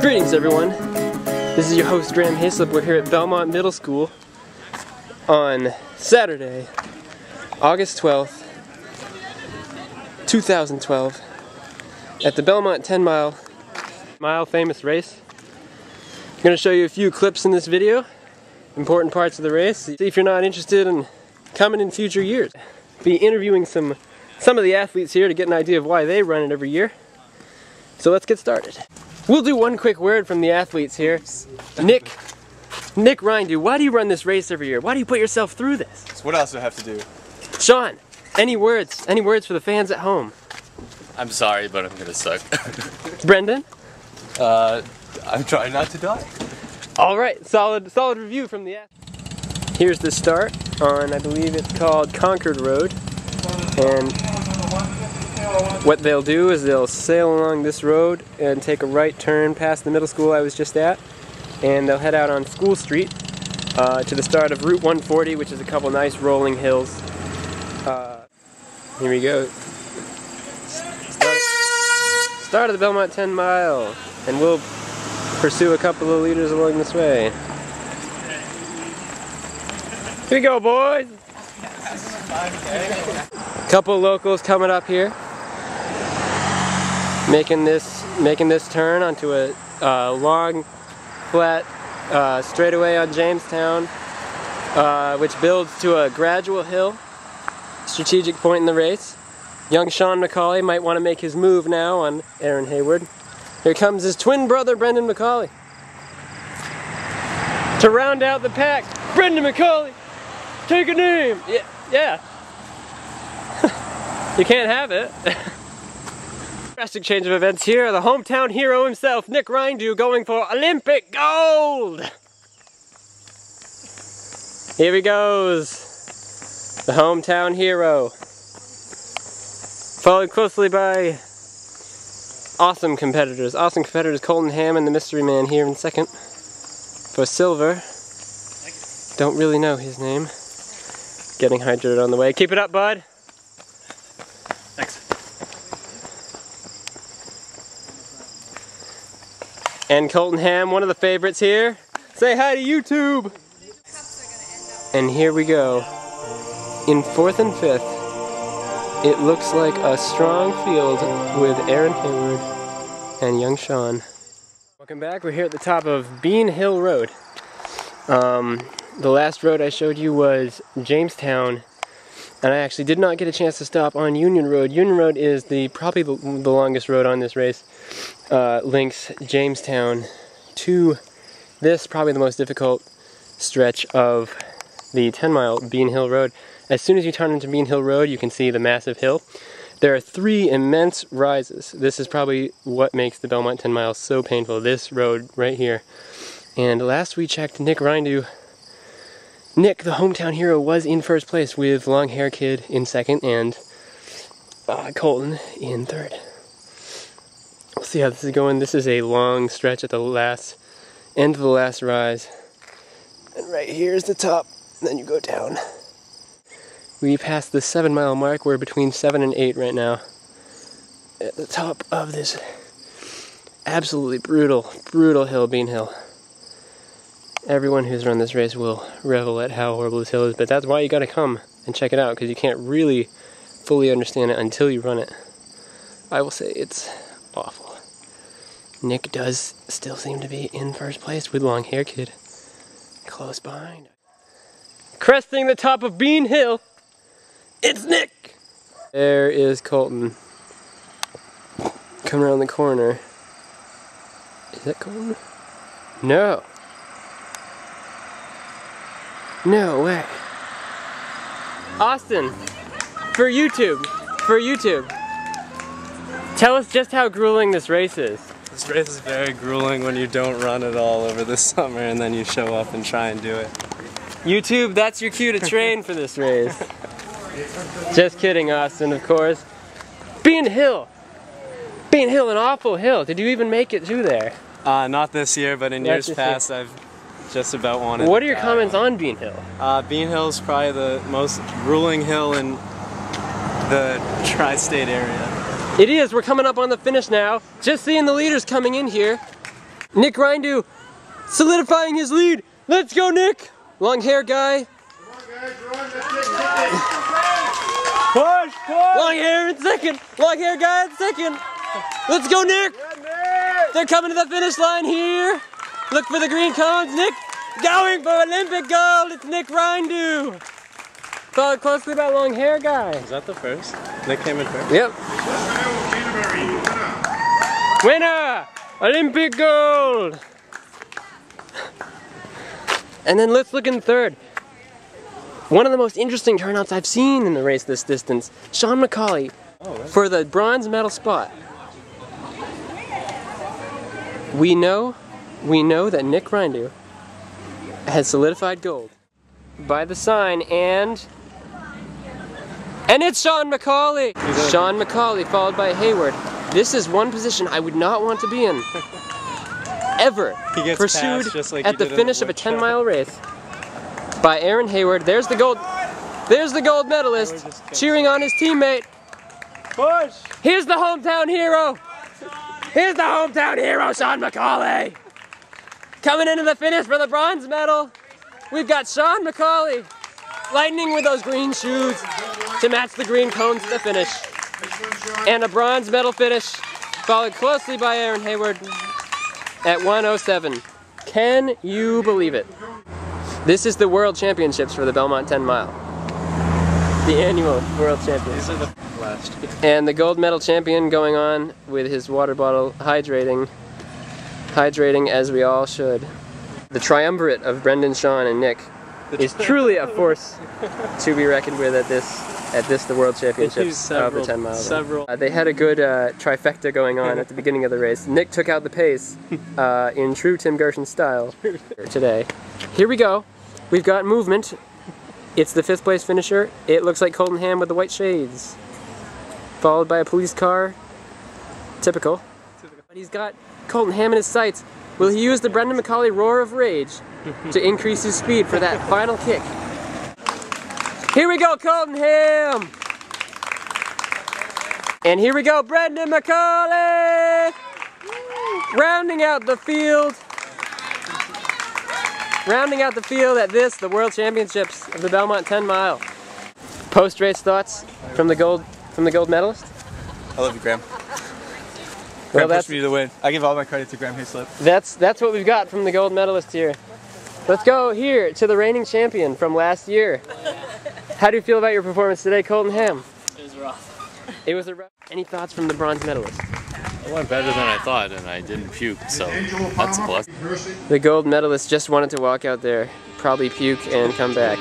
Greetings everyone, this is your host Graham Hayslip. We're here at Belmont Middle School on Saturday, August 12th, 2012 at the Belmont 10 mile famous race. I'm going to show you a few clips in this video, important parts of the race. See if you're not interested in coming in future years. Be interviewing some of the athletes here to get an idea of why they run it every year. So let's get started. We'll do one quick word from the athletes here. Nick Rindu, why do you run this race every year? Why do you put yourself through this? So what else do I have to do? Sean, any words for the fans at home? I'm sorry, but I'm gonna suck. Brendan? I'm trying not to die. Alright, solid review from the athletes. Here's the start on, I believe it's called Concord Road. And what they'll do is they'll sail along this road and take a right turn past the middle school I was just at, and they'll head out on School Street to the start of Route 140, which is a couple nice rolling hills. Here we go. Start of the Belmont 10 mile, and we'll pursue a couple of leaders along this way. Here we go, boys! Couple locals coming up here, making this turn onto a long, flat straightaway on Jamestown, which builds to a gradual hill, strategic point in the race. Young Sean McCauley might want to make his move now on Aaron Hayward. Here comes his twin brother, Brendan McCauley. To round out the pack, Brendan McCauley, take a name! Yeah. You can't have it. Drastic change of events here. The hometown hero himself, Nick Rindu, going for Olympic gold! Here he goes. The hometown hero. Followed closely by awesome competitors. Colton Ham and the mystery man here in second. For silver. Don't really know his name. Getting hydrated on the way. Keep it up, bud. Thanks. And Colton Ham, one of the favorites here. Say hi to YouTube! And here we go. In 4th and 5th, it looks like a strong field with Aaron Hayward and young Sean. Welcome back. We're here at the top of Bean Hill Road. The last road I showed you was Jamestown, and I actually did not get a chance to stop on Union Road. Union Road is probably the longest road on this race. Links Jamestown to this, probably the most difficult stretch of the 10-mile Bean Hill Road. As soon as you turn into Bean Hill Road, you can see the massive hill. There are 3 immense rises. This is probably what makes the Belmont 10 miles so painful, this road right here. And last we checked, Nick Rindu, Nick, the hometown hero, was in first place with Long Hair Kid in second and Colton in third. We'll see how this is going. This is a long stretch at the end of the last rise. And right here is the top, and then you go down. We passed the 7-mile mark. We're between 7 and 8 right now. At the top of this absolutely brutal hill, Bean Hill. Everyone who's run this race will revel at how horrible this hill is, but that's why you gotta come and check it out, because you can't really fully understand it until you run it. I will say it's awful. Nick does still seem to be in first place with Long Hair Kid close behind. Cresting the top of Bean Hill, it's Nick! There is Colton. Coming around the corner. Is that Colton? No. No way. Austin, for YouTube, tell us just how grueling this race is. This race is very grueling when you don't run it all over the summer and then you show up and try and do it. YouTube, that's your cue to train for this race. Just kidding, Austin, of course. Bean Hill, an awful hill. Did you even make it to there? Not this year, but in years past I've just about wanted. What are your comments on Bean Hill? Bean Hill is probably the most grueling hill in the tri-state area. It is. We're coming up on the finish now. Just seeing the leaders coming in here. Nick Rindu solidifying his lead. Let's go, Nick! Long hair guy. Push! Long hair in second. Long hair guy in second. Let's go, Nick! They're coming to the finish line here. Look for the green cones. Nick going for Olympic gold. It's Nick Rindu. Followed closely by long hair guy. Is that the first? Nick came in first? Yep. Winner! Olympic gold! And then let's look in third. One of the most interesting turnouts I've seen in the race this distance. Sean McCauley for the bronze medal spot. We know that Nick Rindu has solidified gold by the sign, and it's Sean McCauley! Sean McCauley followed by Hayward. This is one position I would not want to be in. Ever. He gets pursued just like at the finish of a 10-mile race by Aaron Hayward. There's the gold medalist cheering on his teammate. Push! Here's the hometown hero. Here's the hometown hero, Sean McCauley. Coming into the finish for the bronze medal. We've got Sean McCauley lightning with those green shoes to match the green cones at the finish. And a bronze medal finish, followed closely by Aaron Hayward at 1:07. Can you believe it? This is the World Championships for the Belmont 10 Mile. The annual World Championships. These are the last. And the gold medal champion going on with his water bottle, hydrating as we all should. The triumvirate of Brendan, Sean, and Nick is truly a force to be reckoned with at this the World Championships of the 10 mile. They had a good trifecta going on at the beginning of the race. Nick took out the pace in true Tim Gershon style today. Here we go. We've got movement. It's the 5th place finisher. It looks like Colton Ham with the white shades, followed by a police car. Typical. But he's got Colton Ham in his sights. Will he use the Brendan McCauley roar of rage to increase his speed for that final kick? Here we go, Colton Ham! And here we go, Brendan McCauley! Rounding out the field. Rounding out the field at the World Championships of the Belmont 10 Mile. Post-race thoughts from the gold medalist? I love you, Graham. Well, Graham pushed me to the win. I give all my credit to Graham Hayslip. That's what we've got from the gold medalist here. Let's go here to the reigning champion from last year. How do you feel about your performance today, Colton Ham? It was rough. It was a rough. Any thoughts from the bronze medalist? It went better than I thought, and I didn't puke, so that's a plus. The gold medalist just wanted to walk out there, probably puke and come back.